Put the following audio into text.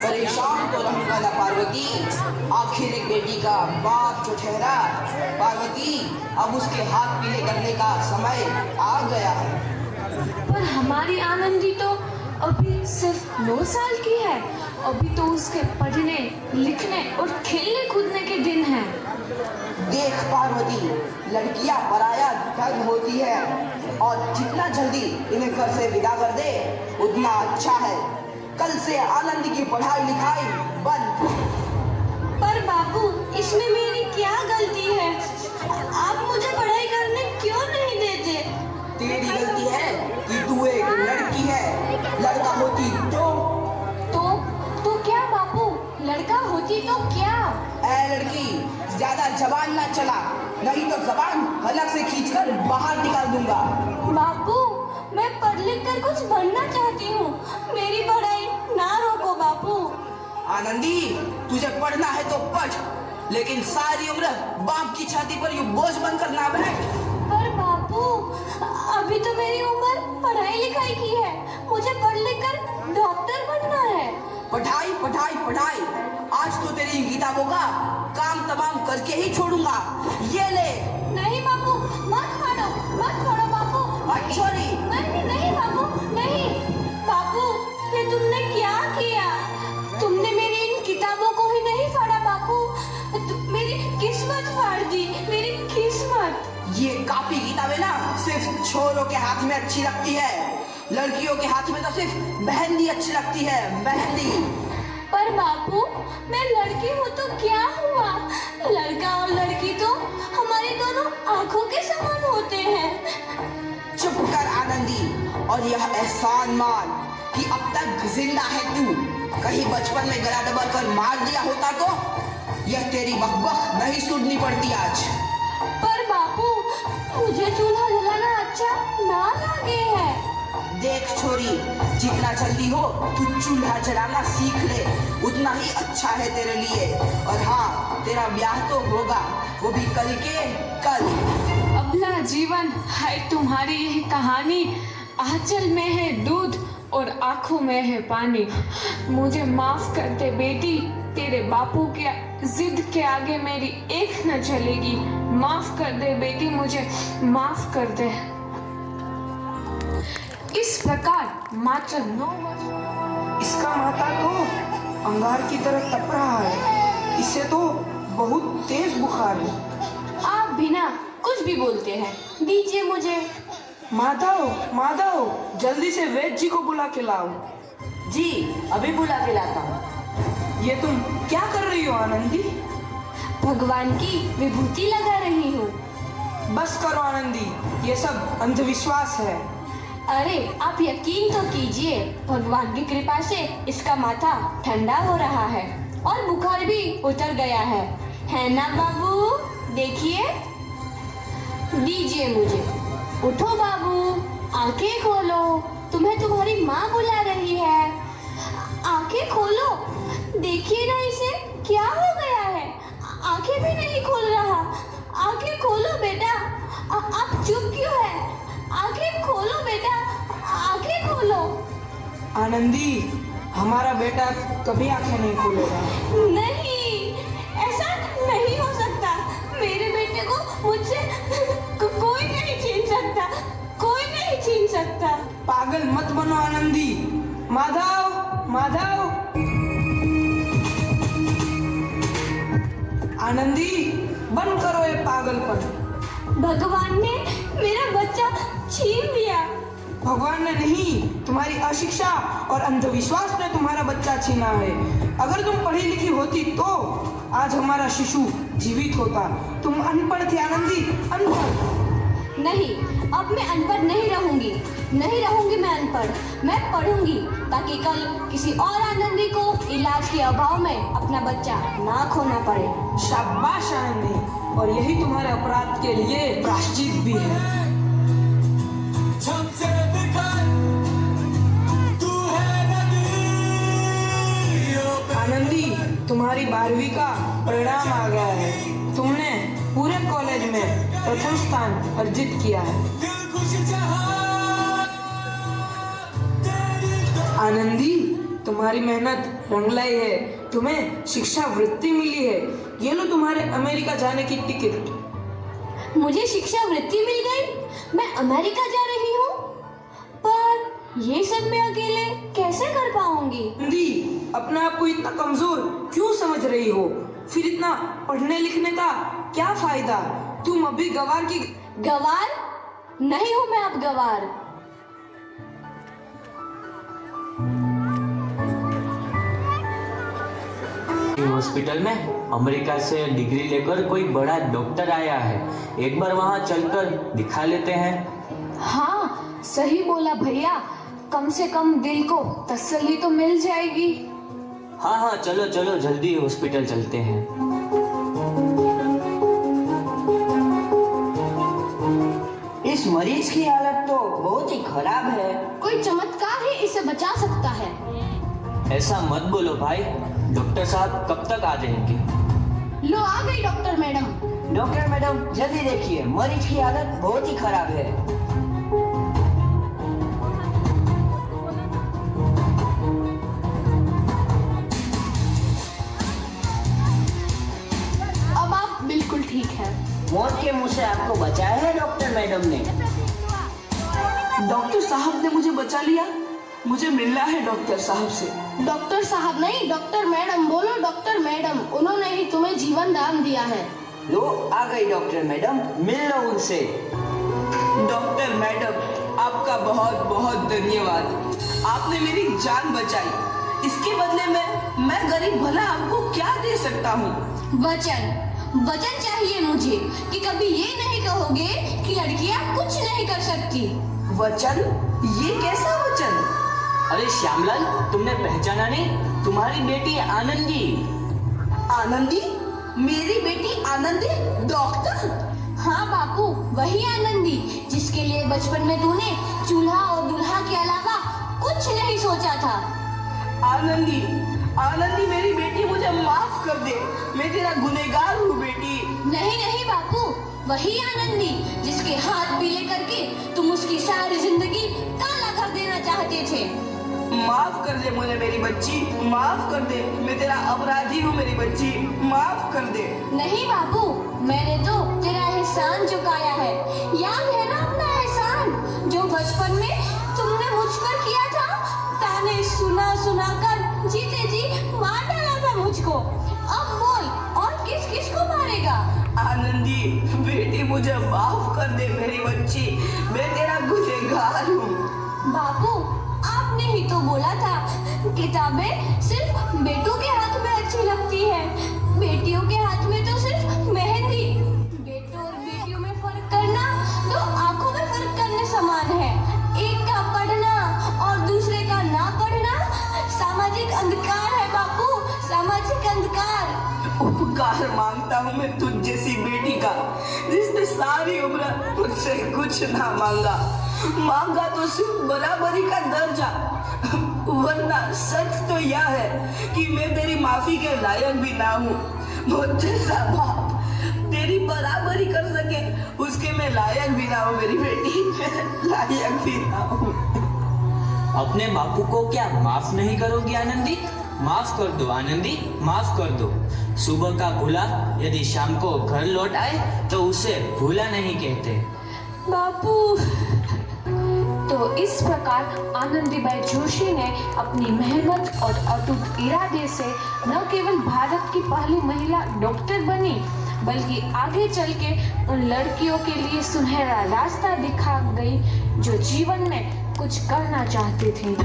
परेशान तो रहने वाला पार्वती, आखिर एक बेटी का बाप जो ठहरा। पार्वती, अब उसके हाथ पीले करने का समय आ गया है। पर हमारी आनंदी तो अभी सिर्फ 9 साल की है। अभी तो उसके पढ़ने लिखने और खेलने कूदने के दिन हैं। देख पार्वती, लड़कियां पराया धन होती है और जितना जल्दी इन्हें घर से विदा कर दे उतना अच्छा है। कल से आनंद की पढ़ाई लिखाई बंद। पर बाबू, इसमें मेरी क्या गलती है? आप मुझे पढ़ाई करने क्यों नहीं देते? तेरी गलती है कि तू एक लड़की है। लड़का होती तो क्या बाबू? लड़का होती तो क्या? ऐ लड़की, ज्यादा जबान ना चला, नहीं तो जबान हलक से खींचकर बाहर निकाल दूंगा। बाबू, मैं पढ़ लिख कर कुछ बनना चाहती हूँ। मेरी पढ़ाई ना रोको बाबू। आनंदी, तुझे पढ़ना है तो पढ़, लेकिन सारी उम्र बाप की छाती पर यूं बोझ बनकर ना बैठ। पर बापू, अभी तो मेरी उम्र पढ़ाई लिखाई की है। मुझे पढ़ लिख कर डॉक्टर बनना है। पढ़ाई पढ़ाई पढ़ाई, आज तो तेरी किताबों का काम तमाम करके ही छोड़ूंगा। ये ले। नहीं बापू, मत फाड़ो बापू। छोरी। नहीं बापू, नहीं। बापू, ये तुमने क्या किया? तुमने मेरी इन किताबों को ही नहीं फाड़ा बापू, मेरी किस्मत फाड़ दी, मेरी किस्मत। ये कॉपी किताबें ना सिर्फ छोरों के हाथ में अच्छी लगती है, लड़कियों के हाथ में तो सिर्फ मेहंदी अच्छी लगती है, मेहंदी। पर बापू, मैं लड़की हूँ तो क्या हुआ? लड़का और लड़की तो हमारी दोनों आंखों के समान होते हैं। चुप कर आनंदी, और यह एहसान मान कि अब तक जिंदा है तू। कहीं बचपन में गला दबाकर मार दिया होता तो यह तेरी बकबक नहीं सुननी पड़ती आज। पर बापू, मुझे चूल्हा जलाना अच्छा ना लगे है। देख छोरी, जितना जल्दी हो तू चूल्हा जलाना सीख ले, उतना ही अच्छा है तेरे लिए। और हाँ, तेरा ब्याह तो होगा, वो भी कल के कल। अबला जीवन है तुम्हारी यह कहानी। आंचल में है दूध और आंखों में है पानी। मुझे माफ कर दे बेटी, तेरे बापू के जिद के आगे मेरी एक न चलेगी। माफ कर दे बेटी, मुझे माफ कर दे। इस प्रकार मात्र 9 वर्ष। इसका माथा तो अंगार की तरह तप रहा है, इसे तो बहुत तेज बुखार है। आप बिना कुछ भी बोलते हैं, दीजिए मुझे। माधव, जल्दी से वैद्य जी को बुला के लाओ। जी, अभी बुला के लाता हूँ। ये तुम क्या कर रही हो आनंदी? भगवान की विभूति लगा रही हूँ। बस करो आनंदी, ये सब अंधविश्वास है। अरे आप यकीन तो कीजिए, भगवान की कृपा से इसका माथा ठंडा हो रहा है और बुखार भी उतर गया है ना बाबू? देखिए, दीजिए मुझे। उठो बाबू, आंखें खोलो, तुम्हें तुम्हारी माँ बुला रही है। आंखें खोलो, देखिए ना इसे क्या हो गया है, आंखें भी नहीं खोल रहा। आंखें खोलो बेटा, आप चुप क्यों है? आंखें खोलो बेटा, आंखें खोलो। आनंदी, हमारा बेटा कभी आंखें नहीं खोलेगा। नहीं, ऐसा नहीं हो सकता। मेरे बेटे को मुझसे कोई नहीं छीन सकता, कोई नहीं छीन सकता। पागल मत बनो आनंदी। माधव, आनंदी, बंद करो ये पागलपन। भगवान ने मेरा बच्चा छीन लिया। भगवान ने नहीं, तुम्हारी अशिक्षा और अंधविश्वास ने तुम्हारा बच्चा छीना है। अगर तुम पढ़ी लिखी होती तो आज हमारा शिशु जीवित होता। तुम अनपढ़ थी आनंदी, अनपढ़। नहीं, अब मैं अनपढ़ नहीं रहूंगी मैं अनपढ़। मैं पढ़ूंगी ताकि कल किसी और आनंदी को इलाज के अभाव में अपना बच्चा ना खोना पड़े। शाबाश आनंदी, और यही तुम्हारे अपराध के लिए प्रायश्चित भी है। आनंदी, तुम्हारी 12वीं का परिणाम आ गया है। तुमने पूरे कॉलेज में प्रथम स्थान अर्जित किया है। आनंदी, तुम्हारी मेहनत रंग लाई है, तुम्हें शिक्षा वृत्ति मिली है। ये लो तुम्हारे अमेरिका जाने की टिकट। मुझे शिक्षा वृत्ति मिल गई, मैं अमेरिका जा रही हूँ। पर ये सब मैं अकेले कैसे कर पाऊंगी? दी, अपने आप को इतना कमजोर क्यों समझ रही हो? फिर इतना पढ़ने लिखने का क्या फायदा? तुम अभी गवार की गवार नहीं हूँ मैं अब गवार। हॉस्पिटल में अमेरिका से डिग्री लेकर कोई बड़ा डॉक्टर आया है। एक बार वहां चलकर दिखा लेते हैं। हाँ सही बोला भैया, कम से कम दिल को तसल्ली तो मिल जाएगी। हाँ हाँ, चलो चलो जल्दी हॉस्पिटल चलते हैं। इस मरीज की हालत तो बहुत ही खराब है। कोई चमत्कार ही इसे बचा सकता है। ऐसा मत बोलो भाई, डॉक्टर साहब कब तक आ जाएंगे? लो आ गई डॉक्टर मैडम। डॉक्टर मैडम जल्दी देखिए, मरीज की हालत बहुत ही खराब है। अब आप बिल्कुल ठीक है। मौत के मुंह से आपको बचाया है डॉक्टर मैडम ने। डॉक्टर साहब ने मुझे बचा लिया। मुझे मिलना है डॉक्टर साहब से। डॉक्टर साहब नहीं, डॉक्टर मैडम बोलो। डॉक्टर मैडम, उन्होंने ही तुम्हें जीवन दान दिया है। लो आ गई डॉक्टर मैडम, मिल लो उनसे। डॉक्टर मैडम, आपका बहुत बहुत धन्यवाद। आपने मेरी जान बचाई। इसके बदले में मैं गरीब भला आपको क्या दे सकता हूँ? वचन चाहिए मुझे कि कभी ये नहीं कहोगे कि लड़कियां कुछ नहीं कर सकती। वचन? ये कैसा वचन? अरे श्यामलाल, तुमने पहचाना नहीं? तुम्हारी बेटी आनंदी। आनंदी? मेरी बेटी आनंदी डॉक्टर? हाँ बापू, वही आनंदी जिसके लिए बचपन में तूने चूल्हा और दूल्हा के अलावा कुछ नहीं सोचा था। आनंदी, आनंदी मेरी बेटी, मुझे माफ कर दे। मैं तेरा गुनहगार हूँ बेटी। नहीं नहीं बापू, वही आनंदी जिसके हाथ पीले करके तुम उसकी सारी जिंदगी काला कर देना चाहते थे। माफ कर दे मुझे मेरी बच्ची, माफ कर दे। मैं तेरा अपराधी हूँ मेरी बच्ची, माफ कर दे। नहीं बापू, मैंने तो तेरा एहसान चुकाया है। याद है ना अपना एहसान जो बचपन में तुमने मुझ पर किया था? ताने सुना सुना कर जीते जी मार डाला था मुझको। अब बोल, और किस किस को मारेगा? आनंदी बेटी, मुझे माफ कर दे मेरी बच्ची, मैं तेरा गुनहगार हूँ। बापू, आपने ही तो बोला था किताबें सिर्फ बेटों के हाथ में अच्छी लगती है, बेटियों के हाथ में तो सिर्फ मेहंदी। बेटों और बेटियों में फर्क करना तो आंखों में फर्क करने समान है। एक का पढ़ना और दूसरे का ना पढ़ना सामाजिक अंधकार है बापू, सामाजिक अंधकार। उपकार मांगता हूँ मैं तुझ जैसी बेटी का, जिसने सारी उम्र मुझसे कुछ ना मांगा तो सिर्फ बराबरी का दर्जा। वरना सच तो यह है कि मैं तेरी माफी के लायक भी ना हूँ। मुझ जैसा बाप तेरी बराबरी कर सके उसके मैं लायक भी ना हूँ मेरी बेटी, मैं लायक भी ना हूँ। अपने बापू को क्या माफ नहीं करोगी आनंदी? माफ कर दो आनंदी, माफ कर दो। सुबह का भूला यदि शाम को घर लौट आए तो उसे भूला नहीं कहते। बापू। तो इस प्रकार आनंदीबाई जोशी ने अपनी मेहनत और अटूट इरादे से न केवल भारत की पहली महिला डॉक्टर बनी, बल्कि आगे चल के उन लड़कियों के लिए सुनहरा रास्ता दिखा गई जो जीवन में कुछ करना चाहती थी।